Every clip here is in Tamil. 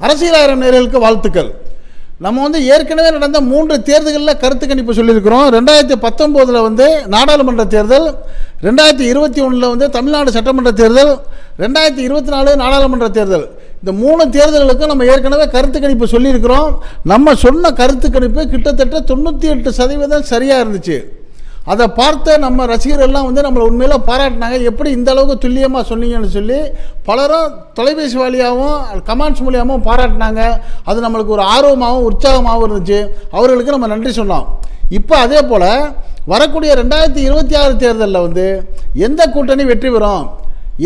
அரசியலாயிரம் நேயர்களுக்கு வாழ்த்துக்கள். நம்ம ஏற்கனவே நடந்த 3 தேர்தல்களில் கருத்து கணிப்பு சொல்லியிருக்கிறோம். 2019 நாடாளுமன்ற தேர்தல், 2021 தமிழ்நாடு சட்டமன்ற தேர்தல், 2024 நாடாளுமன்ற தேர்தல். இந்த 3 தேர்தல்களுக்கும் நம்ம ஏற்கனவே கருத்து கணிப்பு சொல்லியிருக்கிறோம். நம்ம சொன்ன கருத்து கணிப்பு கிட்டத்தட்ட 98% சரியாக இருந்துச்சு. அதை பார்த்து நம்ம ரசிகர்கள்லாம் நம்மளை உண்மையில் பாராட்டினாங்க. எப்படி இந்த அளவுக்கு துல்லியமாக சொன்னீங்கன்னு சொல்லி பலரும் தொலைபேசி வழியாகவும் கமெண்ட்ஸ் மூலியமாகவும் பாராட்டினாங்க. அது நம்மளுக்கு ஒரு ஆர்வமாகவும் உற்சாகமாகவும் இருந்துச்சு. அவர்களுக்கு நம்ம நன்றி சொன்னோம். இப்போ அதே போல் வரக்கூடிய 2026 தேர்தலில் எந்த கூட்டணி வெற்றி பெறும்,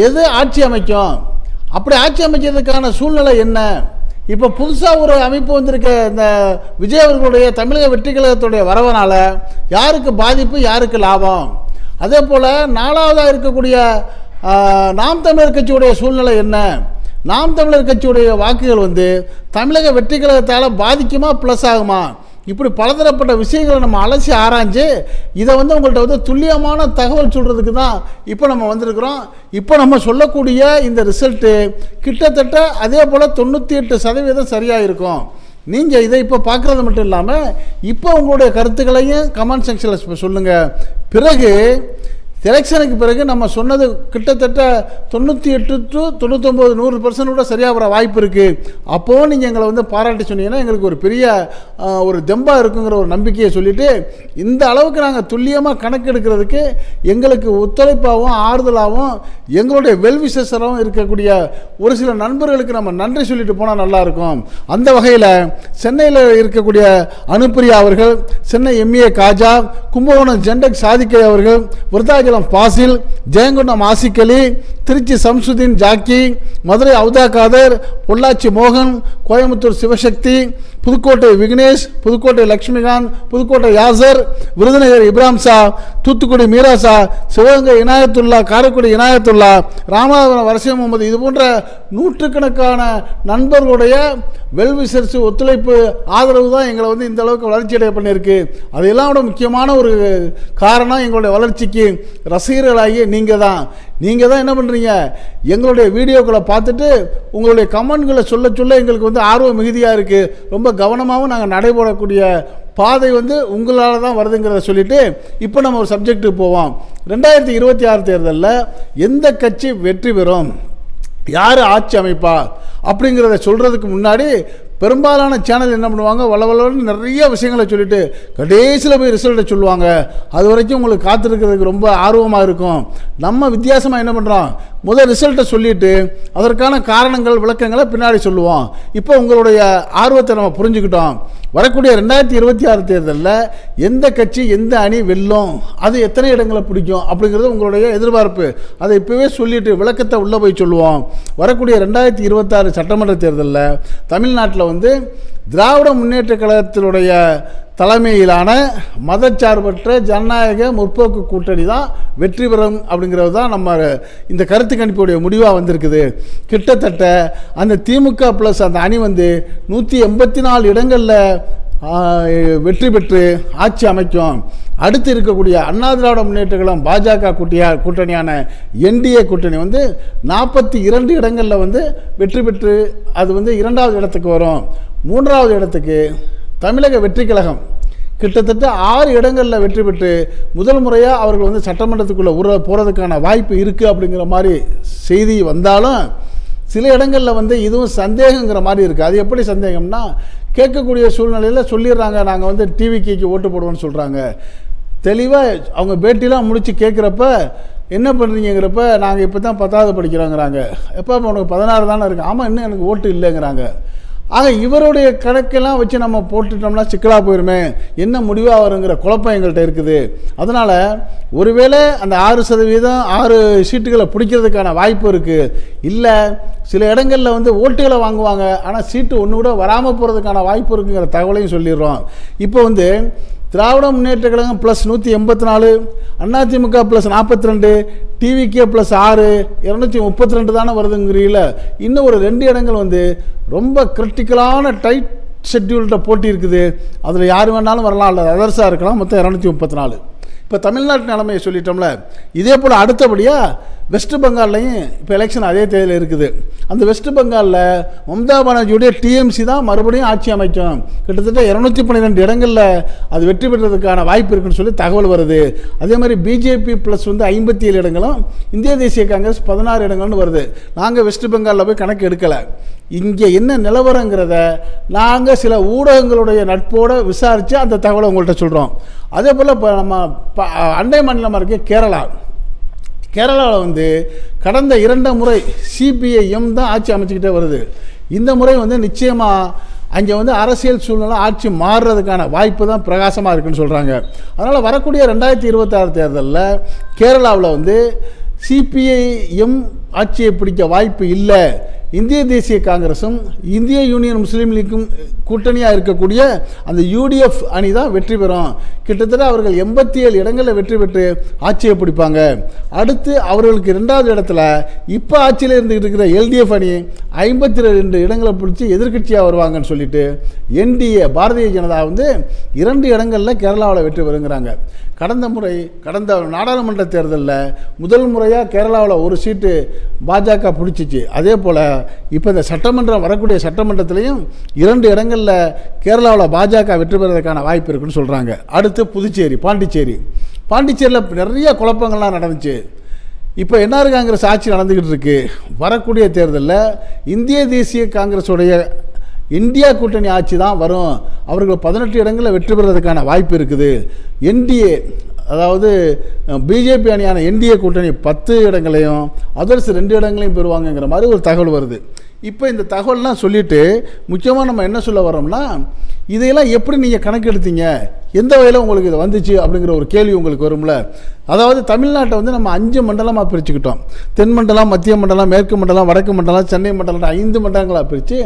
எது ஆட்சி அமைக்கும், அப்படி ஆட்சி அமைக்கிறதுக்கான சூழ்நிலை என்ன, இப்போ புதுசாக ஒரு அமைப்பு வந்திருக்க இந்த விஜய் அவர்களுடைய தமிழக வெற்றி கழகத்துடைய வரவனால் யாருக்கு பாதிப்பு, யாருக்கு லாபம், அதே போல் 4வதாக இருக்கக்கூடிய நாம் தமிழர் கட்சியுடைய சூழ்நிலை என்ன, நாம் தமிழர் கட்சியுடைய வாக்குகள் தமிழக வெற்றி கழகத்தால் பாதிக்குமா ப்ளஸ் ஆகுமா, இப்படி பலதரப்பட்ட விஷயங்களை நம்ம அலசி ஆராய்ஞ்சு இதை உங்கள்கிட்ட துல்லியமான தகவல் சொல்கிறதுக்கு தான் இப்போ நம்ம வந்திருக்கிறோம். இப்போ நம்ம சொல்லக்கூடிய இந்த ரிசல்ட்டு கிட்டத்தட்ட அதே போல் 98% சரியாக இருக்கும். நீங்கள் இதை இப்போ பார்க்குறது மட்டும் இல்லாமல் இப்போ உங்களுடைய கருத்துக்களையும் கமெண்ட் செக்ஷனில் சொல்லுங்கள். பிறகு எலெக்ஷனுக்கு பிறகு நம்ம சொன்னது கிட்டத்தட்ட 98 to 99 100% கூட சரியாக வர வாய்ப்பு இருக்குது. அப்போது நீங்கள் எங்களை பாராட்டி சொன்னீங்கன்னா எங்களுக்கு ஒரு பெரிய ஒரு தெம்பாக இருக்குங்கிற ஒரு நம்பிக்கையை சொல்லிவிட்டு இந்த அளவுக்கு நாங்கள் துல்லியமாக கணக்கெடுக்கிறதுக்கு எங்களுக்கு ஒத்துழைப்பாகவும் ஆறுதலாகவும் எங்களுடைய வெல்விசஸராகவும் இருக்கக்கூடிய ஒரு சில நண்பர்களுக்கு நம்ம நன்றி சொல்லிட்டு போனால் நல்லாயிருக்கும். அந்த வகையில் சென்னையில் இருக்கக்கூடிய அனுப்பிரியா அவர்கள், சென்னை MA காஜா, கும்பகோணம் ஜெண்டக் சாதிக்கை அவர்கள், விருதாச்சலம் பாசில், ஜெயங்கொண்டம் ஆசிக் அலி, திருச்சி சம்சுதீன் ஜாக்கி, மதுரை அவுதா காதர், பொள்ளாச்சி மோகன், கோயம்புத்தூர் சிவசக்தி, புதுக்கோட்டை விக்னேஷ், புதுக்கோட்டை லட்சுமிகாந்த், புதுக்கோட்டை யாசர், விருதுநகர் இப்ராம் ஷா, தூத்துக்குடி மீராசா, சிவகங்கை இனாயத்துல்லா, காரைக்குடி இனாயத்துல்லா, ராமநாதபுரம் வரசிய முகமது, இது போன்ற நூற்றுக்கணக்கான நண்பர்களுடைய வெல்விசர்ஸ் ஒத்துழைப்பு ஆதரவு தான் எங்களை இந்த அளவுக்கு வளர்ச்சி அடைய பண்ணியிருக்கு. அதையெல்லாம் விட முக்கியமான ஒரு காரணம் எங்களுடைய வளர்ச்சிக்கு ரசிகர்களாகிய நீங்கள் தான். நீங்கள் தான் என்ன பண்ணுறீங்க, எங்களுடைய வீடியோக்களை பார்த்துட்டு உங்களுடைய கமெண்ட்களை சொல்ல சொல்ல எங்களுக்கு ஆர்வம் மிகுதியாக இருக்குது. ரொம்ப கவனமாகவும் நாங்கள் நடைபெறக்கூடிய பாதை உங்களால் தான் வருதுங்கிறத சொல்லிவிட்டு இப்போ நம்ம ஒரு சப்ஜெக்ட்டுக்கு போவோம். 2026 தேர்தலில் எந்த கட்சி வெற்றி பெறும், யார் ஆட்சி அமைப்பா அப்படிங்கிறத சொல்கிறதுக்கு முன்னாடி பெரும்பாலான சேனல் என்ன பண்ணுவாங்க, வளவலன்னு நிறைய விஷயங்களை சொல்லிவிட்டு கடைசியில் போய் ரிசல்ட்டை சொல்லுவாங்க. அது வரைக்கும் உங்களுக்கு காத்திருக்கிறதுக்கு ரொம்ப ஆர்வமாக இருக்கும். நம்ம வித்தியாசமாக என்ன பண்ணுறோம், முதல் ரிசல்ட்டை சொல்லிவிட்டு அதற்கான காரணங்கள் விளக்கங்களை பின்னாடி சொல்லுவோம். இப்போ உங்களுடைய ஆர்வத்தை நம்ம புரிஞ்சுக்கிட்டோம். வரக்கூடிய 2026 தேர்தலில் எந்த கட்சி எந்த அணி வெல்லும், அது எத்தனை இடங்களை பிடிக்கும் அப்படிங்கிறது உங்களுடைய எதிர்பார்ப்பு. அதை இப்போவே சொல்லிவிட்டு விளக்கத்தை உள்ளே போய் சொல்லுவோம். வரக்கூடிய 2026 சட்டமன்ற தேர்தலில் தமிழ்நாட்டில் திராவிட முன்னேற்ற கழகத்தினுடைய தலைமையிலான மதச்சார்பற்ற ஜனநாயக முற்போக்கு கூட்டணி தான் வெற்றி பெறும் அப்படிங்கிறது தான் நம்ம இந்த கருத்து கணிப்புடைய முடிவாக வந்திருக்குது. கிட்டத்தட்ட அந்த திமுக ப்ளஸ் அந்த அணி 184 இடங்களில் வெற்றி பெற்று ஆட்சி அமைக்கும். அடுத்து இருக்கக்கூடிய அண்ணா திராவிட முன்னேற்ற கழகம் பாஜக கூட்டணியான NDA கூட்டணி 42 இடங்களில் வெற்றி பெற்று அது 2வது இடத்துக்கு வரும். 3வது இடத்துக்கு தமிழக வெற்றி கழகம் கிட்டத்தட்ட 6 இடங்களில் வெற்றி பெற்று முதல் முறையாக அவர்கள் சட்டமன்றத்துக்குள்ளே போகிறதுக்கான வாய்ப்பு இருக்குது அப்படிங்கிற மாதிரி செய்தி வந்தாலும் சில இடங்களில் இதுவும் சந்தேகங்கிற மாதிரி இருக்குது. அது எப்படி சந்தேகம்னா, கேட்கக்கூடிய சூழ்நிலையில் சொல்லிடுறாங்க, நாங்கள் டிவிக்கு ஓட்டு போடுவோன்னு சொல்கிறாங்க. தெளிவாக அவங்க பேட்டிலாம் முடித்து கேட்குறப்ப என்ன பண்ணுறீங்கிறப்ப நாங்கள் இப்போ தான் 10வது படிக்கிறோங்கிறாங்க. எப்போ உனக்கு 16 தானே இருக்குது, ஆமாம் இன்னும் எனக்கு ஓட்டு இல்லைங்கிறாங்க. ஆக இவருடைய கணக்கெல்லாம் வச்சு நம்ம போட்டுட்டோம்னா சிக்கலாக போயிருமே, என்ன முடிவாக வருங்கிற குழப்பம் எங்கள்கிட்ட இருக்குது. அதனால் ஒருவேளை அந்த 6% 6 சீட்டுகளை பிடிக்கிறதுக்கான வாய்ப்பு இருக்குது. இல்லை சில இடங்களில் ஓட்டுகளை வாங்குவாங்க, ஆனால் சீட்டு ஒன்று கூட வராமல் போகிறதுக்கான வாய்ப்பு இருக்குங்கிற தகவலையும் சொல்லிடுறோம். இப்போ Dravida Munnetra Kazhagam plus 184, AIADMK plus 42, TVK plus 6, 232 தானே வருதுங்கிறீங்கள. இன்னும் ஒரு 2 இடங்கள் ரொம்ப கிரிட்டிக்கலான டைட் ஷெட்யூல்கிட்ட போட்டி இருக்குது. அதில் யார் வேணாலும் வரலாம், அல்லது அதர்ஸாக இருக்கலாம். மொத்தம் 234. இப்போ தமிழ்நாட்டு நிலைமையை சொல்லிட்டோம்ல. இதே போல் அடுத்தபடியாக வெஸ்ட் பெங்கால்லையும் இப்போ எலெக்ஷன் அதே தேதியில் இருக்குது. அந்த வெஸ்ட் பெங்காலில் மம்தா பானர்ஜியுடைய டிஎம்சி தான் மறுபடியும் ஆட்சி அமைக்கும். கிட்டத்தட்ட 212 இடங்களில் அது வெற்றி பெற்றதுக்கான வாய்ப்பு இருக்குன்னு சொல்லி தகவல் வருது. அதே மாதிரி பிஜேபி ப்ளஸ் வந்து 57 இடங்களும், இந்திய தேசிய காங்கிரஸ் 16 இடங்கள்னு வருது. நாங்கள் வெஸ்ட் பெங்காலில் போய் கணக்கு எடுக்கலை. இங்கே என்ன நிலவரங்கிறத நாங்கள் சில ஊடகங்களுடைய நட்போடு விசாரித்து அந்த தகவலை உங்கள்கிட்ட சொல்கிறோம். அதே போல் இப்போ நம்ம அண்டை மாநிலமாக இருக்க கேரளாவில் வந்து கடந்த 2 முறை சிபிஐஎம் தான் ஆட்சி அமைச்சிக்கிட்டே வருது. இந்த முறை வந்து நிச்சயமாக அங்கே வந்து அரசியல் சூழ்நிலை ஆட்சி மாறுறதுக்கான வாய்ப்பு தான் பிரகாசமாக இருக்குன்னு சொல்கிறாங்க. அதனால் வரக்கூடிய 2026 தேர்தலில் கேரளாவில் வந்து சிபிஐஎம் ஆட்சியை பிடிக்க வாய்ப்பு இல்லை. இந்திய தேசிய காங்கிரஸும் இந்திய யூனியன் முஸ்லீம் லீக்கும் கூட்டணியாக இருக்கக்கூடிய அந்த யூடிஎஃப் அணி தான் வெற்றி பெறும். கிட்டத்தட்ட அவர்கள் 87 இடங்களில் வெற்றி பெற்று ஆட்சியை பிடிப்பாங்க. அடுத்து அவர்களுக்கு 2வது இடத்துல இப்போ ஆட்சியில் இருந்துகிட்டு இருக்கிற எல்டிஎஃப் அணி 52 இடங்களை பிடிச்சி எதிர்கட்சியாக வருவாங்கன்னு சொல்லிட்டு என்டிஏ பாரதிய ஜனதா வந்து 2 இடங்களில் கேரளாவில் வெற்றி பெறுங்கிறாங்க. கடந்த நாடாளுமன்ற தேர்தலில் முதல் முறையாக கேரளாவில் ஒரு சீட்டு பாஜக பிடிச்சிச்சு. அதே போல் இப்போ இந்த வரக்கூடிய சட்டமன்றத்திலையும் 2 இடங்களில் கேரளாவில் பாஜக வெற்றி பெறுவதற்கான வாய்ப்பு இருக்குன்னு சொல்கிறாங்க. அடுத்து பாண்டிச்சேரியில் நிறைய குழப்பங்கள்லாம் நடந்துச்சு. இப்போ என்ஆர் காங்கிரஸ் ஆட்சி நடந்துக்கிட்டு இருக்கு. வரக்கூடிய தேர்தலில் இந்திய தேசிய காங்கிரஸுடைய இந்தியா கூட்டணி ஆட்சி தான் வரும். அவர்கள் 18 இடங்களில் வெற்றி பெறுவதற்கான வாய்ப்பு இருக்குது. என்டிஏ அதாவது பிஜேபி அணியான என்டிஏ கூட்டணி 10 இடங்களையும் அதர்ஸ் 2 இடங்களையும் பெறுவாங்கங்கிற மாதிரி ஒரு தகவல் வருது. இப்போ இந்த தகவல்லாம் சொல்லிவிட்டு முக்கியமாக நம்ம என்ன சொல்ல வரோம்னா, இதையெல்லாம் எப்படி நீங்கள் கணக்கெடுத்தீங்க, எந்த வகையில் உங்களுக்கு இது வந்துச்சு அப்படிங்கிற ஒரு கேள்வி உங்களுக்கு வரும்ல. அதாவது தமிழ்நாட்டை வந்து நம்ம 5 மண்டலமாக பிரிச்சுக்கிட்டோம். தென் மண்டலம், மத்திய மண்டலம், மேற்கு மண்டலம், வடக்கு மண்டலம், சென்னை மண்டலம் 5 மண்டலங்களாக பிரித்து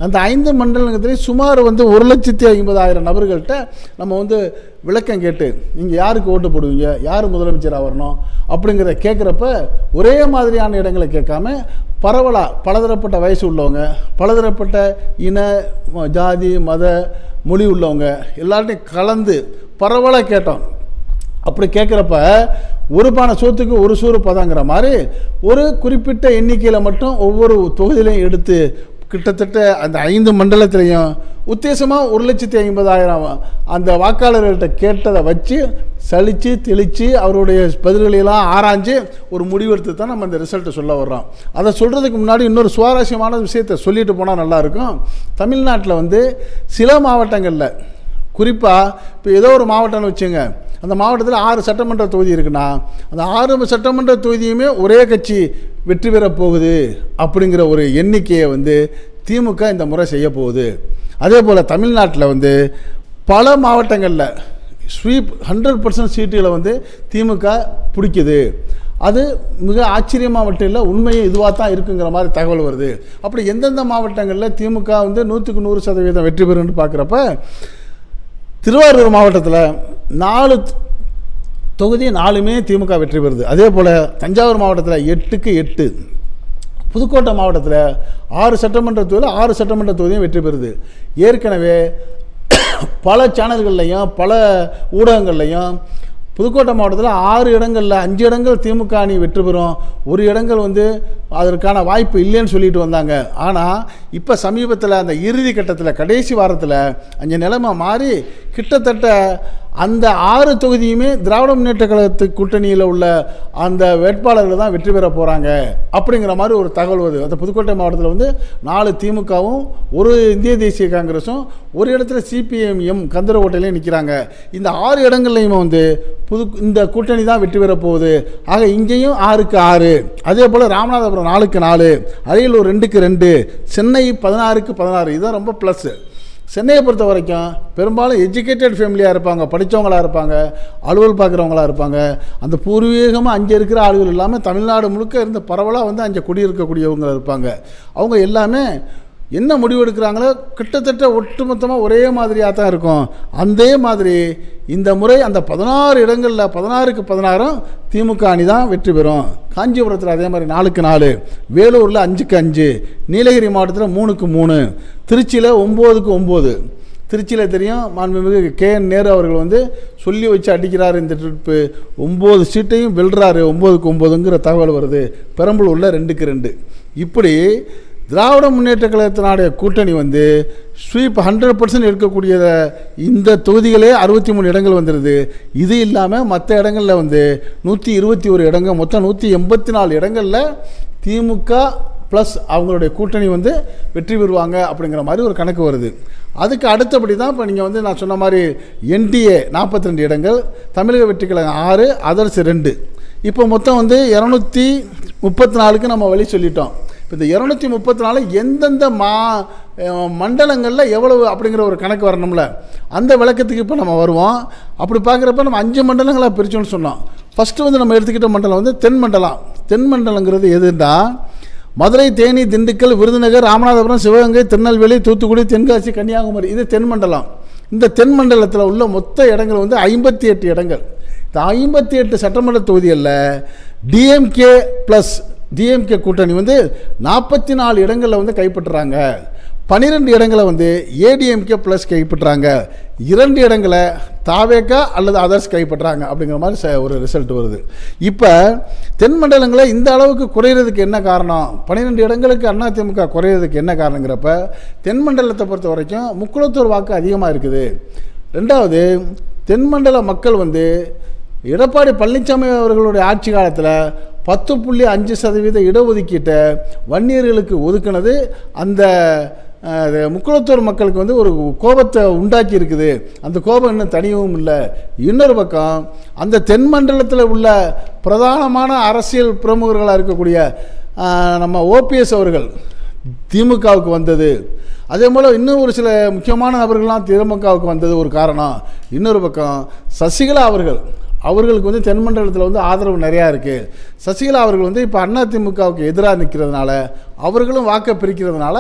அந்த 5 மண்டலங்கத்திலேயே சுமார் வந்து 1,50,000 நபர்கள்ட்ட நம்ம வந்து விளக்கம் கேட்டு நீங்கள் யாருக்கு ஓட்டு போடுவீங்க, யார் முதலமைச்சராக வரணும் அப்படிங்கிறத கேட்குறப்ப ஒரே மாதிரியான இடங்களை கேட்காம பரவலாக பலதரப்பட்ட வயசு உள்ளவங்க, பலதரப்பட்ட இன, ஜாதி, மத, மொழி உள்ளவங்க எல்லார்ட்டையும் கலந்து பரவலாக கேட்டோம். அப்படி கேட்குறப்ப ஒரு பானை சோத்துக்கு ஒரு சோறு பதங்கிற மாதிரி ஒரு குறிப்பிட்ட எண்ணிக்கையில் மட்டும் ஒவ்வொரு தொகுதியிலையும் எடுத்து கிட்டத்தட்ட அந்த 5 மண்டலத்திலையும் உத்தேசமாக 1,50,000 அந்த வாக்காளர்கள்ட்ட கேட்டதை வச்சு சலித்து தெளித்து அவருடைய பதில்களையெல்லாம் ஆராய்ஞ்சு ஒரு முடிவெடுத்து தான் நம்ம இந்த ரிசல்ட்டை சொல்ல வர்றோம். அதை சொல்கிறதுக்கு முன்னாடி இன்னொரு சுவாரஸ்யமான விஷயத்தை சொல்லிட்டு போனால் நல்லாயிருக்கும். தமிழ்நாட்டில் வந்து சில மாவட்டங்களில், குறிப்பாக இப்போ ஏதோ ஒரு மாவட்டம்னு வச்சுங்க, அந்த மாவட்டத்தில் 6 சட்டமன்ற தொகுதி இருக்குன்னா அந்த 6 சட்டமன்ற தொகுதியுமே ஒரே கட்சி வெற்றி பெறப் போகுது அப்படிங்கிற ஒரு எண்ணிக்கையை வந்து திமுக இந்த முறை செய்ய போகுது. அதே போல் தமிழ்நாட்டில் வந்து பல மாவட்டங்களில் ஸ்வீப் 100% சீட்டுகளை வந்து திமுக பிடிக்குது. அது மிக ஆச்சரியமாக மட்டும் இல்லை, உண்மையே இதுவாக தான் இருக்குங்கிற மாதிரி தகவல் வருது. அப்படி எந்தெந்த மாவட்டங்களில் திமுக வந்து 100க்கு 100% வெற்றி பெறுன்னு பார்க்குறப்ப திருவாரூர் மாவட்டத்தில் 4 தொகுதி 4மே திமுக வெற்றி பெறுது. அதே போல் தஞ்சாவூர் மாவட்டத்தில் 8க்கு 8, புதுக்கோட்டை மாவட்டத்தில் 6 சட்டமன்ற தொகுதியில் 6 சட்டமன்ற தொகுதியும் வெற்றி பெறுது. ஏற்கனவே பல சேனல்கள்லையும் பல ஊடகங்கள்லையும் புதுக்கோட்டை மாவட்டத்தில் 6 இடங்களில் 5 இடங்கள் திமுக அணி வெற்றி பெறும், 1 இடங்கள் வந்து அதற்கான வாய்ப்பு இல்லைன்னு சொல்லிட்டு வந்தாங்க. ஆனால் இப்போ சமீபத்தில் அந்த இறுதி கட்டத்தில் கடைசி வாரத்தில் அங்கே நிலைமை மாறி கிட்டத்தட்ட அந்த 6 தொகுதியுமே திராவிட முன்னேற்ற கழகத்துக்கு கூட்டணியில் உள்ள அந்த வேட்பாளர்கள் தான் வெற்றி பெற போகிறாங்க அப்படிங்கிற மாதிரி ஒரு தகவல் வருது. அந்த புதுக்கோட்டை மாவட்டத்தில் வந்து 4 திமுகவும் 1 இந்திய தேசிய காங்கிரஸும் 1 இடத்துல சிபிஎம் கந்தரகோட்டையிலையும் நிற்கிறாங்க. இந்த 6 இடங்கள்லையுமே வந்து இந்த கூட்டணி தான் வெற்றி பெற போகுது. ஆக இங்கேயும் 6க்கு 6, அதே போல் ராமநாதபுரம் 4க்கு 4, அரியலூர் 2க்கு 2, சென்னை 16க்கு 16. இதுதான் ரொம்ப ப்ளஸ். சென்னையை பொறுத்த வரைக்கும் பெரும்பாலும் எஜுகேட்டட் ஃபேமிலியாக இருப்பாங்க, படித்தவங்களாக இருப்பாங்க, அலுவல் பார்க்குறவங்களாக இருப்பாங்க. அந்த பூர்வீகமாக அங்கே இருக்கிற ஆளுகள் இல்லாமல் தமிழ்நாடு முழுக்க இருந்து பரவலாக வந்து அங்கே குடியிருக்கக்கூடியவங்க இருப்பாங்க. அவங்க எல்லாமே என்ன முடிவு எடுக்கிறாங்களோ கிட்டத்தட்ட ஒட்டுமொத்தமாக ஒரே மாதிரியாக தான் இருக்கும். அதே மாதிரி இந்த முறை அந்த 16 இடங்களில் 16க்கு 16 திமுக அணி தான் வெற்றி பெறும். காஞ்சிபுரத்தில் அதே மாதிரி 4க்கு 4, வேலூரில் 5க்கு 5, நீலகிரி மாவட்டத்தில் 3க்கு 3, திருச்சியில் 9க்கு 9, திருச்சியில் தெரியும், மாண்புமிகு KN நேரு அவர்கள் வந்து சொல்லி வச்சு அடிக்கிறார். இந்த ட்ரிப்பு 9 சீட்டையும் வெல்றாரு, 9க்கு 9ங்கிற தகவல் வருது. பெரம்பலூரில் 2க்கு 2. இப்படி திராவிட முன்னேற்ற கழகத்தினுடைய கூட்டணி வந்து ஸ்வீப் 100% எடுக்கக்கூடிய இந்த தொகுதிகளே 63 இடங்கள் வந்துடுது. இது இல்லாமல் மற்ற இடங்களில் வந்து 121 இடங்கள், மொத்தம் 184 இடங்களில் திமுக ப்ளஸ் அவங்களுடைய கூட்டணி வந்து வெற்றி பெறுவாங்க அப்படிங்கிற மாதிரி ஒரு கணக்கு வருது. அதுக்கு அடுத்தபடி தான் இப்போ நீங்கள் வந்து நான் சொன்ன மாதிரி NDA 42 இடங்கள், தமிழக வெற்றி கழகம் 6, அதர்ஸ் 2. இப்போ மொத்தம் வந்து 234க்கு நம்ம வழி சொல்லிட்டோம். இப்போ இந்த 234 எந்தெந்த மண்டலங்களில் எவ்வளவு அப்படிங்கிற ஒரு கணக்கு வரணும்ல, அந்த விளக்கத்துக்கு இப்போ நம்ம வருவோம். அப்படி பார்க்குறப்ப நம்ம 5 மண்டலங்களாக பிரிச்சோன்னு சொன்னோம். ஃபஸ்ட்டு வந்து நம்ம எடுத்துக்கிட்ட மண்டலம் வந்து தென் மண்டலம். தென் மண்டலங்கிறது எதுன்னா மதுரை, தேனி, திண்டுக்கல், விருதுநகர், ராமநாதபுரம், சிவகங்கை, திருநெல்வேலி, தூத்துக்குடி, தென்காசி, கன்னியாகுமரி. இது தென் மண்டலம். இந்த தென் மண்டலத்தில் உள்ள மொத்த இடங்கள் வந்து 58 இடங்கள். இந்த 58 சட்டமன்ற தொகுதிகளில் டிஎம்கே கூட்டணி வந்து 44 இடங்களில் வந்து கைப்பற்றுறாங்க. 12 இடங்களை வந்து ஏடிஎம்கே ப்ளஸ் கைப்பற்றுறாங்க. 2 இடங்களை தாவேகா அல்லது அதர்ஸ் கைப்பற்றுறாங்க. அப்படிங்கிற மாதிரி ஒரு ரிசல்ட் வருது. இப்போ தென் மண்டலங்களை இந்த அளவுக்கு குறையிறதுக்கு என்ன காரணம், 12 இடங்களுக்கு அதிமுக குறையிறதுக்கு என்ன காரணங்கிறப்ப தென் மண்டலத்தை பொறுத்த வரைக்கும் முக்குளத்தூர் வாக்கு அதிகமாக இருக்குது. 2வது, தென்மண்டல மக்கள் வந்து எடப்பாடி பழனிசாமி அவர்களுடைய ஆட்சி காலத்தில் 10.5% இடஒதுக்கீட்டை வன்னியர்களுக்கு ஒதுக்கினது அந்த முக்குளத்தூர் மக்களுக்கு வந்து ஒரு கோபத்தை உண்டாக்கி இருக்குது. அந்த கோபம் இன்னும் தனியவும் இல்லை. இன்னொரு பக்கம் அந்த தென் மண்டலத்தில் உள்ள பிரதானமான அரசியல் பிரமுகர்களாக இருக்கக்கூடிய நம்ம OPS அவர்கள் திமுகவுக்கு வந்தது, அதே போல் இன்னும் ஒரு சில முக்கியமான நபர்கள்லாம் திமுகவுக்கு வந்தது ஒரு காரணம். இன்னொரு பக்கம் சசிகலா அவர்களுக்கு வந்து தென்மண்டலத்தில் வந்து ஆதரவு நிறையா இருக்குது. சசிகலா அவர்கள் வந்து இப்போ அதிமுகவுக்கு எதிராக நிற்கிறதுனால, அவர்களும் வாக்கை பிரிக்கிறதுனால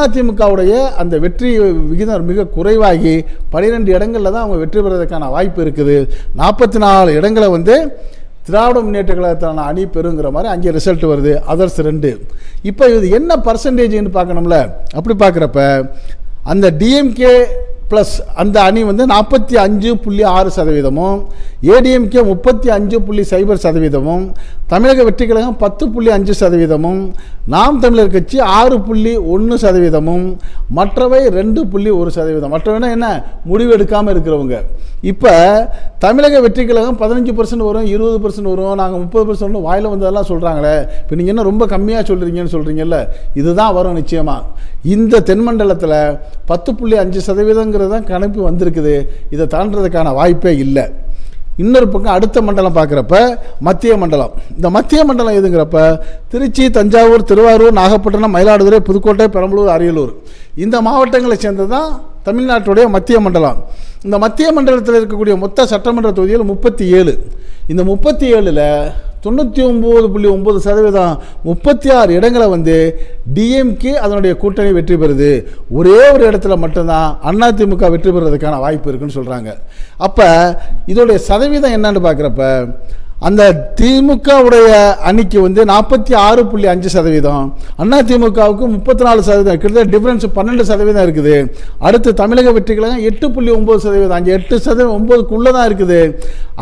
அதிமுகவுடைய அந்த வெற்றி விகிதம் மிக குறைவாகி 12 இடங்களில் தான் அவங்க வெற்றி பெறுவதற்கான வாய்ப்பு இருக்குது. 44 இடங்களை வந்து திராவிட முன்னேற்ற கழகத்தான அணி பெறுங்கிற மாதிரி அங்கே ரிசல்ட் வருது. அதர்ஸ் 2. இப்போ இது என்ன பர்சன்டேஜ்னு பார்க்கணும்ல. அப்படி பார்க்குறப்ப அந்த டிஎம்கே ப்ளஸ் அந்த அணி வந்து 45.6%, ஏடிஎம்கே 35.0%, தமிழக வெற்றி கழகம் 10.5%, நாம் தமிழர் கட்சி 6.1%, மற்றவை 2.1%. மற்றவைனா என்ன, முடிவு எடுக்காமல் இருக்கிறவங்க. இப்போ தமிழக வெற்றி கழகம் 15% வரும், 20% வரும், நாங்கள் 30% வாயில் வந்ததெல்லாம் சொல்கிறாங்களே. இப்போ நீங்கள் என்ன ரொம்ப கம்மியாக சொல்கிறீங்கன்னு சொல்கிறீங்கல்ல, இதுதான் வரும் நிச்சயமாக. இந்த தென்மண்டலத்தில் 10.5% தான் கணக்கு வந்திருக்குது. இதை தாண்டதுக்கான வாய்ப்பே இல்லை. இன்னொரு பக்கம் அடுத்த மண்டலம் பார்க்குறப்ப மத்திய மண்டலம். இந்த மத்திய மண்டலம் எதுங்கிறப்ப திருச்சி, தஞ்சாவூர், திருவாரூர், நாகப்பட்டினம், மயிலாடுதுறை, புதுக்கோட்டை, பெரம்பலூர், அரியலூர் இந்த மாவட்டங்களை சேர்ந்தது தான் தமிழ்நாட்டுடைய மத்திய மண்டலம். இந்த மத்திய மண்டலத்தில் இருக்கக்கூடிய மொத்த சட்டமன்ற தொகுதிகள் 37. இந்த 37ல் 99.9%, 36 இடங்களை வந்து டிஎம்கே அதனுடைய கூட்டணி வெற்றி பெறுது. ஒரே ஒரு இடத்துல மட்டும்தான் அதிமுக வெற்றி பெறுவதற்கான வாய்ப்பு இருக்குன்னு சொல்கிறாங்க. அப்போ இதோடைய சதவீதம் என்னன்னு பார்க்குறப்ப அந்த திமுகவுடைய அணிக்கு வந்து 46.5%, அதிமுகவுக்கு 34%, கிட்டத்தட்ட டிஃபரன்ஸ் 12% இருக்குது. அடுத்து தமிழக வெற்றி கழகம் 8.9%, அங்கே 8%, 9க்குள்ளே தான் இருக்குது.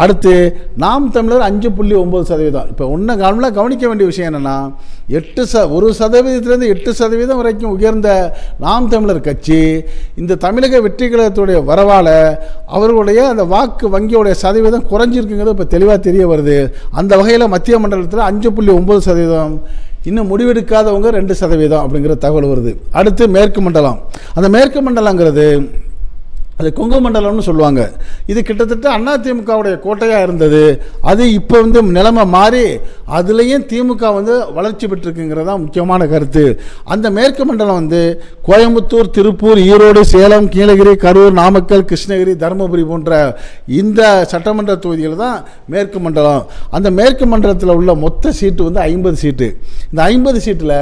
அடுத்து நாம் தமிழர் 5.9%. இப்போ ஒன்று கவனிக்க வேண்டிய விஷயம் என்னென்னா 1%, 8% வரைக்கும் உயர்ந்த நாம் தமிழர் கட்சி இந்த தமிழக வெற்றி கழகத்துடைய வரவால் அவர்களுடைய அந்த வாக்கு வங்கியோடைய சதவீதம் குறைஞ்சிருக்குங்கிறது இப்போ தெளிவாக தெரிய வருது. அந்த வகையில் மத்திய மண்டலத்தில் 5.9%, இன்னும் முடிவெடுக்காதவங்க 2% அப்படிங்கிற தகவல் வருது. அடுத்து மேற்கு மண்டலம். அந்த மேற்கு மண்டலங்கிறது அது கொங்கு மண்டலம்னு சொல்லுவாங்க. இது கிட்டத்தட்ட அதிமுகவுடைய கோட்டையாக இருந்தது. அது இப்போ வந்து நிலைமை மாறி அதுலேயும் திமுக வந்து வளர்ச்சி பெற்றிருக்குங்கிறது தான் முக்கியமான கருத்து. அந்த மேற்கு மண்டலம் வந்து கோயம்புத்தூர், திருப்பூர், ஈரோடு, சேலம், நீலகிரி, கரூர், நாமக்கல், கிருஷ்ணகிரி, தருமபுரி போன்ற இந்த சட்டமன்ற தொகுதிகள் தான் மேற்கு மண்டலம். அந்த மேற்கு மண்டலத்தில் உள்ள மொத்த சீட்டு வந்து 50 சீட்டு. இந்த 50 சீட்டில்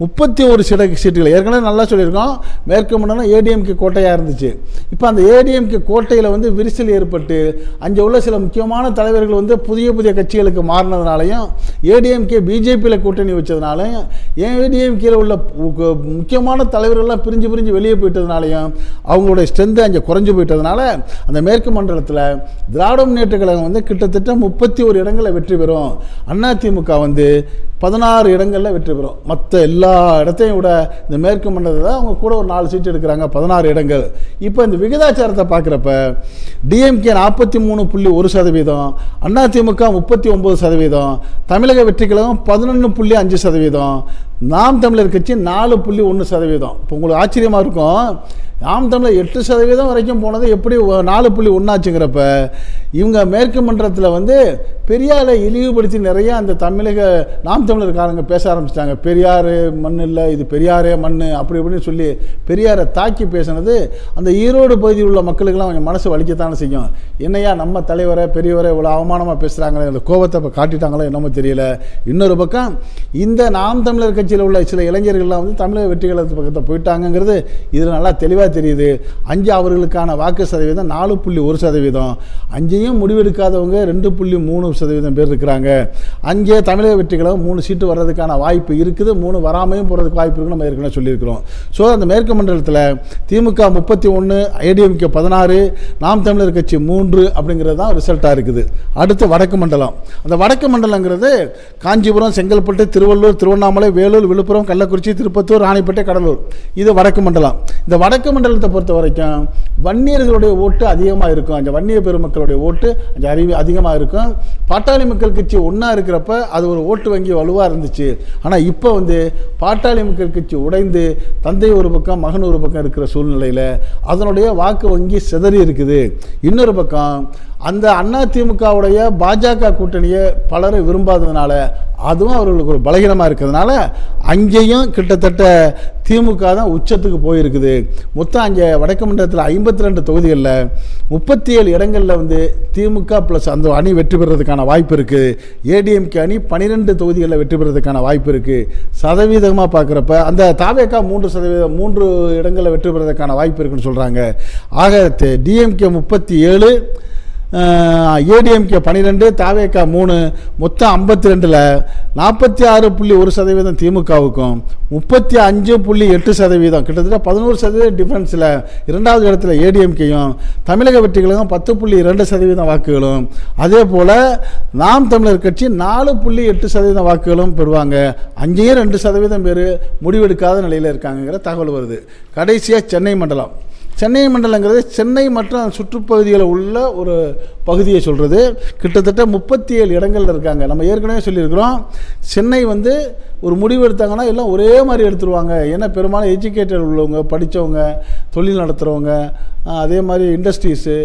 31 சீட்டுகள் ஏற்கனவே நல்லா சொல்லியிருக்கோம். மேற்கு மண்டலம் ஏடிஎம்கே கோட்டையாக இருந்துச்சு. இப்போ அந்த ஏடிஎம்கே கோட்டையில் வந்து விரிசல் ஏற்பட்டு அங்கே உள்ள சில முக்கியமான தலைவர்கள் வந்து புதிய புதிய கட்சிகளுக்கு மாறினதுனாலையும் ஏடிஎம்கே பிஜேபியில் கூட்டணி வச்சதுனாலையும் ஏடிஎம்கேல உள்ள முக்கியமான தலைவர்கள்லாம் பிரிஞ்சு வெளியே போயிட்டதுனாலையும் அவங்களுடைய ஸ்ட்ரென்த்து அங்கே குறைஞ்சு போயிட்டதுனால அந்த மேற்கு மண்டலத்தில் திராவிட முன்னேற்ற கழகம் வந்து கிட்டத்தட்ட 31 இடங்களில் வெற்றி பெறும். அதிமுக வந்து 16 இடங்களில் வெற்றி பெறும். மற்ற எல்லா இடத்தையும் விட இந்த மேற்கு மண்டலத்தில் அவங்க கூட ஒரு 4 சீட்டு எடுக்கிறாங்க, 16 இடங்கள். இப்போ இந்த விகிதாச்சாரத்தை பார்க்குறப்ப டிஎம்கே 43.1%, அதிமுக 39%, தமிழக வெற்றி கழகம் 11.5%, நாம் தமிழர் கட்சி 4.1%. இப்போ உங்களுக்கு ஆச்சரியமாக இருக்கும், நாம் தமிழர் 8% வரைக்கும் போனது எப்படி 4.1 ஆச்சுங்கிறப்ப இவங்க மேற்கு மன்றத்தில் வந்து பெரியாரை இழிவுபடுத்தி நிறைய அந்த தமிழக நாம் தமிழர்காரங்க பேச ஆரம்பிச்சிட்டாங்க. பெரியார் மண் இல்லை, இது பெரியாரே மண் அப்படி இப்படின்னு சொல்லி பெரியாரை தாக்கி பேசினது அந்த ஈரோடு பகுதியில் உள்ள மக்களுக்கெல்லாம் அவங்க மனசு வலிக்கத்தானே செய்யும். என்னையா நம்ம தலைவரை பெரியவரை இவ்வளோ அவமானமாக பேசுகிறாங்களே, அந்த கோபத்தை இப்போ காட்டிட்டாங்களோ என்னமோ தெரியல. இன்னொரு பக்கம் இந்த நாம் தமிழர் கட்சியில் உள்ள சில இளைஞர்கள்லாம் வந்து தமிழக வெற்றி கழகத்து பக்கத்தை போயிட்டாங்கிறது இதில் நல்லா தெளிவாக தெரியுது. 5 அவர்களுக்கான வாக்கு சதவீதம் 4.1%, 5ஐயும் முடிவெடுக்காதவங்க 2.3% பேர் இருக்கிறாங்க. அங்கே தமிழக வெற்றி கழகம் 3 சீட்டு வர்றதுக்கான வாய்ப்பு இருக்குது, 3 வராமையும் போகிறதுக்கு வாய்ப்பு இருக்குன்னு நம்ம ஏற்கனவே சொல்லியிருக்கிறோம். ஸோ அந்த மேற்கு மண்டலத்தில் திமுக 31, ஏடிஎம்கே 16, நாம் தமிழர் கட்சி 3 அப்படிங்கிறது தான் ரிசல்ட்டாக இருக்குது. அடுத்து வடக்கு மண்டலம். அந்த வடக்கு மண்டலங்கிறது காஞ்சிபுரம், செங்கல்பட்டு, திருவள்ளூர், திருவண்ணாமலை, வேலூர், விழுப்புரம், கள்ளக்குறிச்சி, திருப்பத்தூர், ராணிப்பேட்டை, கடலூர். இது வடக்கு மண்டலம். இந்த வடக்கு மண்டலத்தை பொறுத்த வரைக்கும் வன்னியர்களுடைய ஓட்டு அதிகமாக இருக்கும். அந்த வன்னிய பெருமக்களுடைய ஓட்டு அதிகமாக இருக்கும். பாட்டாளி மக்கள் கட்சி ஒன்றா இருக்கிறப்ப அது ஒரு ஓட்டு வங்கி வலுவாக இருந்துச்சு. ஆனால் இப்போ வந்து பாட்டாளி மக்கள் கட்சி உடைந்து தந்தை ஒரு பக்கம் மகன் ஒரு பக்கம் இருக்கிற சூழ்நிலையில் அதனுடைய வாக்கு வங்கி சிதறி இருக்குது. இன்னொரு பக்கம் அந்த அதிமுகவுடைய பாஜக கூட்டணியை பலரும் விரும்பாததுனால அதுவும் அவர்களுக்கு ஒரு பலகீனமாக இருக்கிறதுனால அங்கேயும் கிட்டத்தட்ட திமுக தான் உச்சத்துக்கு போயிருக்குது. மொத்தம் அங்கே வடக்கு மண்டலத்தில் 52 தொகுதிகளில் 37 இடங்களில் வந்து திமுக ப்ளஸ் அந்த அணி வெற்றி பெறுறதுக்கான வாய்ப்பு இருக்குது. ஏடிஎம்கே அணி 12 தொகுதிகளில் வெற்றி பெறுறதுக்கான வாய்ப்பு இருக்குது. சதவீதமாக பார்க்குறப்ப அந்த தாவேகா 3% இடங்களில் வெற்றி பெறுறதுக்கான வாய்ப்பு இருக்குன்னு சொல்கிறாங்க. ஆக டிஎம்கே 37, ஏடிஎம்கே 12, தாவேகா 3, மொத்தம் 52ல் 46.1% திமுகவுக்கும் 35.8%, கிட்டத்தட்ட 11% டிஃபரன்ஸில் இரண்டாவது இடத்துல ஏடிஎம்கேயும், தமிழக வெற்றி கழகம் 10.2% வாக்குகளும், அதே போல் நாம் தமிழர் கட்சி 4.8% வாக்குகளும் பெறுவாங்க. அங்கேயும் 2% பேர் முடிவெடுக்காத நிலையில் இருக்காங்கிற தகவல் வருது. கடைசியாக சென்னை மண்டலம். சென்னை மண்டலங்கிறது சென்னை மற்றும் சுற்றுப்பகுதிகளில் உள்ள ஒரு பகுதியை சொல்கிறது. கிட்டத்தட்ட 37 இடங்களில் இருக்காங்க. நம்ம ஏற்கனவே சொல்லியிருக்கிறோம், சென்னை வந்து ஒரு முடிவு எடுத்தாங்கன்னா எல்லாம் ஒரே மாதிரி எடுத்துருவாங்க. ஏன்னா பெரும்பாலும் எஜுகேட்டட் உள்ளவங்க, படித்தவங்க, தொழில் நடத்துகிறவங்க, அதே மாதிரி இண்டஸ்ட்ரீஸு,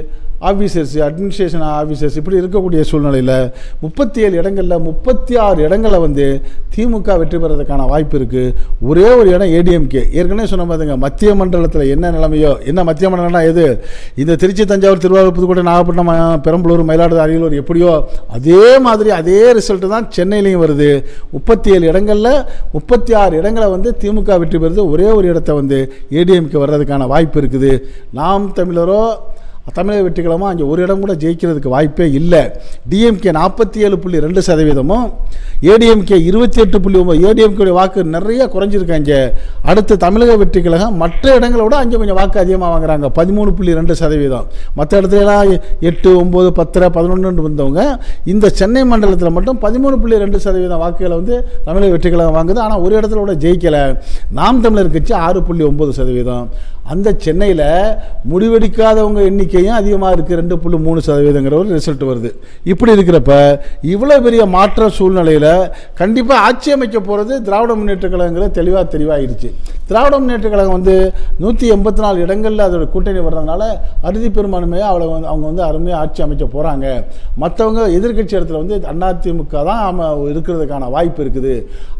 ஆஃபீஸர்ஸ், அட்மினிஸ்ட்ரேஷன் ஆஃபீஸர்ஸ் இப்படி இருக்கக்கூடிய சூழ்நிலையில் 37 இடங்களில் 36 இடங்களை வந்து திமுக வெற்றி பெறதுக்கான வாய்ப்பு இருக்குது. ஒரே ஒரு இடம் ஏடிஎம்கே. ஏற்கனவே சொன்ன மாதிரிங்க மத்திய மண்டலத்தில் என்ன நிலைமையோ, என்ன மத்திய மண்டலம்னா எது, இந்த திருச்சி, தஞ்சாவூர், திருவாரூர், புதுக்கோட்டை, நாகப்பட்டினம், பெரம்பலூர், மயிலாடுதுறை, அரியலூர் எப்படியோ அதே மாதிரி அதே ரிசல்ட்டு தான் சென்னையிலையும் வருது. 37 இடங்களில் 36 இடங்களை வந்து திமுக வெற்றி பெறுது. ஒரே ஒரு இடத்த வந்து ஏடிஎம்கே வர்றதுக்கான வாய்ப்பு இருக்குது. நாம் தமிழரோ தமிழக வெற்றி கழகமோ அங்கே ஒரு இடம் கூட ஜெயிக்கிறதுக்கு வாய்ப்பே இல்லை. டிஎம்கே 47.2%, ஏடிஎம்கே 28.9%. ஏடிஎம்கே வாக்கு நிறைய குறைஞ்சிருக்காங்க. அடுத்து தமிழக வெற்றி கழகம் மற்ற இடங்களை விட அங்கே கொஞ்சம் வாக்கு அதிகமாக வாங்குறாங்க, 13.2%. மற்ற இடத்துலலாம் 8, 9, 10, 11 வந்தவங்க இந்த சென்னை மண்டலத்தில் மட்டும் 13.2% வாக்குகளை வந்து தமிழக வெற்றி கழகம் வாங்குது. ஆனால் ஒரு இடத்துல கூட ஜெயிக்கலை. நாம் தமிழர் கட்சி 6.9%. அந்த சென்னையில் முடிவெடுக்காதவங்க எண்ணிக்கையும் அதிகமாக இருக்குது, 2.3%ங்கிற ஒரு ரிசல்ட் வருது. இப்படி இருக்கிறப்ப இவ்வளோ பெரிய மாற்ற சூழ்நிலையில் கண்டிப்பாக ஆட்சி அமைக்க போகிறது திராவிட முன்னேற்ற கழகங்கிறது தெளிவாகிடுச்சு. திராவிட முன்னேற்ற கழகம் வந்து 184 இடங்களில் அதோட கூட்டணி வர்றதுனால அறுதி பெரும்பான்மையாக அவங்க வந்து அருமையாக ஆட்சி அமைக்க போகிறாங்க. மற்றவங்க எதிர்கட்சி இடத்துல வந்து அதிமுக தான் இருக்கிறதுக்கான வாய்ப்பு இருக்குது.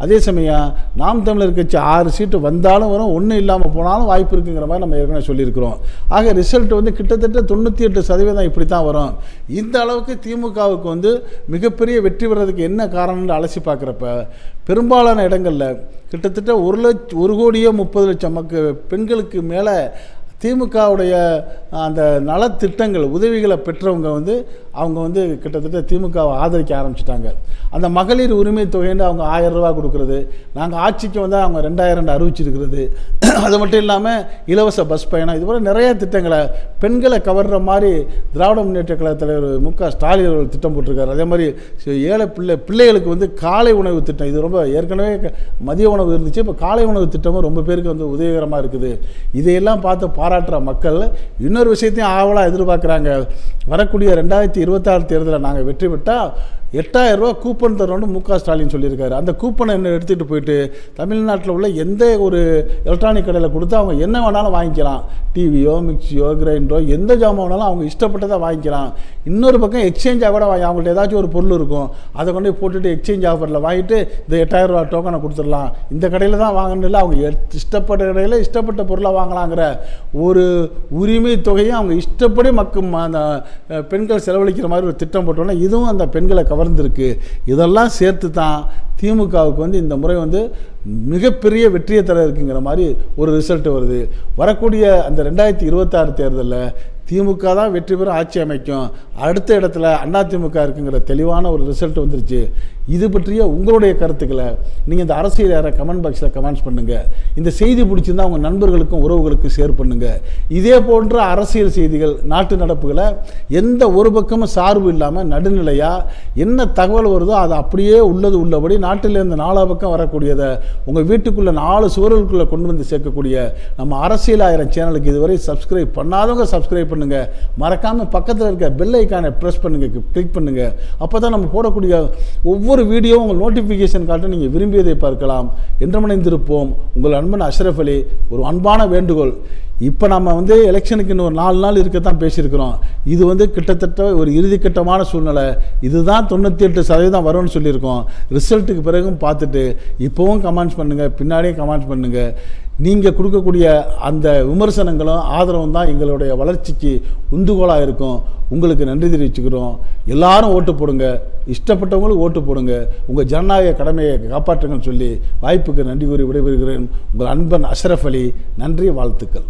அதே சமயம் நாம் தமிழர் கட்சி 6 சீட்டு வந்தாலும் வரும், ஒன்றும் இல்லாமல் போனாலும் வாய்ப்பு இருக்குங்கிற மாதிரி நம்ம ஏற்கனவே சொல்லியிருக்கிறோம். ஆக ரிசல்ட் வந்து கிட்டத்தட்ட 98% இப்படி தான் வரும். இந்த அளவுக்கு திமுகவுக்கு வந்து மிகப்பெரிய வெற்றி பெறதுக்கு என்ன காரணம்னு அலசி பார்க்குறப்ப பெரும்பாலான இடங்களில் கிட்டத்தட்ட 1,30,00,000 பெண்களுக்கு மேலே திமுகவுடைய அந்த நலத்திட்டங்கள் உதவிகளை பெற்றவங்க வந்து அவங்க வந்து கிட்டத்தட்ட திமுகவை ஆதரிக்க ஆரம்பிச்சிட்டாங்க. அந்த மகளிர் உரிமை தொகைன்னு அவங்க 1000 ரூபா கொடுக்குறது, நாங்கள் ஆட்சிக்கு வந்தால் அவங்க 2000 அறிவிச்சிருக்கிறது, அது மட்டும் இல்லாமல் இலவச பஸ் பயணம், இது போல் நிறைய திட்டங்களை பெண்களை கவர்ற மாதிரி திராவிட முன்னேற்ற கழக தலைவர் மு.க. ஸ்டாலின் அவர்கள் திட்டம் போட்டிருக்காரு. அதே மாதிரி ஏழை பிள்ளைகளுக்கு வந்து காலை உணவு திட்டம், இது ரொம்ப ஏற்கனவே மதிய உணவு இருந்துச்சு, இப்போ காலை உணவு திட்டமும் ரொம்ப பேருக்கு வந்து உதவிகரமாக இருக்குது. இதையெல்லாம் பார்த்து பாராட்டுற மக்கள் இன்னொரு விஷயத்தையும் ஆவலாக எதிர்பார்க்குறாங்க. வரக்கூடிய 2026 தேர்தலில் நாங்கள் வெற்றி பெற்றால் 8000 ரூபா கூப்பன் தரோன்னு மு.க. ஸ்டாலின் சொல்லியிருக்காரு. அந்த கூப்பனை என்ன எடுத்துகிட்டு போயிட்டு தமிழ்நாட்டில் உள்ள எந்த ஒரு எலக்ட்ரானிக் கடையில் கொடுத்து அவங்க என்ன வேணாலும் வாங்கிக்கலாம். டிவியோ, மிக்சியோ, கிரைண்டரோ, எந்த ஜாமான் வேணாலும் அவங்க இஷ்டப்பட்டதை வாங்கிக்கலாம். இன்னொரு பக்கம் எக்ஸ்சேஞ்சாக கூட அவங்கள்ட்ட ஏதாச்சும் ஒரு பொருள் இருக்கும், அதை கொண்டு போய் போட்டுட்டு எக்ஸ்சேஞ்ச் ஆஃபரில் வாங்கிட்டு இந்த 8000 ரூபா டோக்கனை கொடுத்துடலாம். இந்த கடையில் தான் வாங்கணும், அவங்க இஷ்டப்பட்ட கடையில் இஷ்டப்பட்ட பொருளை வாங்கலாங்கிற ஒரு உரிமை தொகையும் அவங்க இஷ்டப்படி அந்த பெண்கள் செலவழிக்கிற மாதிரி ஒரு திட்டம் போட்டோன்னா இதுவும் அந்த பெண்களை கவர்ந்துருக்கு. இதெல்லாம் சேர்த்து தான் திமுகவுக்கு வந்து இந்த முறை வந்து மிகப்பெரிய வெற்றியை தர இருக்குங்கிற மாதிரி ஒரு ரிசல்ட் வருது. வரக்கூடிய அந்த 2026 தேர்தலில் திமுக தான் வெற்றி பெற ஆட்சி அமைக்கும், அடுத்த இடத்துல அதிமுக இருக்குங்கிற தெளிவான ஒரு ரிசல்ட் வந்துருச்சு. இது பற்றிய உங்களுடைய கருத்துக்களை நீங்கள் இந்த அரசியல் யாரை கமெண்ட் பாக்ஸில் கமெண்ட்ஸ் பண்ணுங்கள். இந்த செய்தி பிடிச்சிருந்தால் உங்கள் நண்பர்களுக்கும் உறவுகளுக்கும் ஷேர் பண்ணுங்கள். இதே போன்ற அரசியல் செய்திகள், நாட்டு நடப்புகளை எந்த ஒரு பக்கமும் சார்பு இல்லாமல் நடுநிலையாக என்ன தகவல் வருதோ அதை அப்படியே உள்ளது உள்ளபடி நாட்டிலேருந்து 4 பக்கம் வரக்கூடியதை உங்கள் வீட்டுக்குள்ளே 4 சுவர்களுக்குள்ளே கொண்டு வந்து சேர்க்கக்கூடிய நம்ம அரசியல் 1000 சேனலுக்கு இதுவரை சப்ஸ்கிரைப் பண்ணாதவங்க சப்ஸ்கிரைப் பண்ணுங்கள். மறக்காமல் பக்கத்தில் இருக்க பெல் ஐக்கானை ப்ரெஸ் பண்ணுங்கள், கிளிக் பண்ணுங்கள். அப்போ தான் நம்ம போடக்கூடிய ஒவ்வொரு வீடியோ உங்கள் நோட்டிஃபிகேஷன் காட்ட நீங்கள் விரும்பியதை பார்க்கலாம். என்றமணிந்திருப்போம். உங்கள் அன்பன் அஷ்ரஃப் அலி. ஒரு அன்பான வேண்டுகோள், இப்போ நம்ம வந்து எலெக்ஷனுக்கு இன்னும் 4 நாள் இருக்கத்தான் பேசியிருக்கிறோம். இது வந்து கிட்டத்தட்ட ஒரு இறுதிக்கட்டமான சூழ்நிலை. இதுதான் 98% வரும்னு சொல்லியிருக்கோம். ரிசல்ட்டுக்கு பிறகும் பார்த்துட்டு இப்போவும் கமெண்ட்ஸ் பண்ணுங்கள், பின்னாடியும் கமெண்ட்ஸ் பண்ணுங்கள். நீங்கள் கொடுக்கக்கூடிய அந்த விமர்சனங்களும் ஆதரவும் தான் எங்களுடைய வளர்ச்சிக்கு உந்துகோலாக இருக்கும். உங்களுக்கு நன்றி தெரிவிச்சுக்கிறோம். எல்லாரும் ஓட்டு போடுங்க, இஷ்டப்பட்டவங்களுக்கு ஓட்டு போடுங்க, உங்கள் ஜனநாயக கடமையை காப்பாற்றுங்கன்னு சொல்லி வாய்ப்புக்கு நன்றி கூறி விடைபெறுகிறேன். உங்கள் அன்பன் அஷ்ரஃப் அலி. நன்றி, வாழ்த்துக்கள்.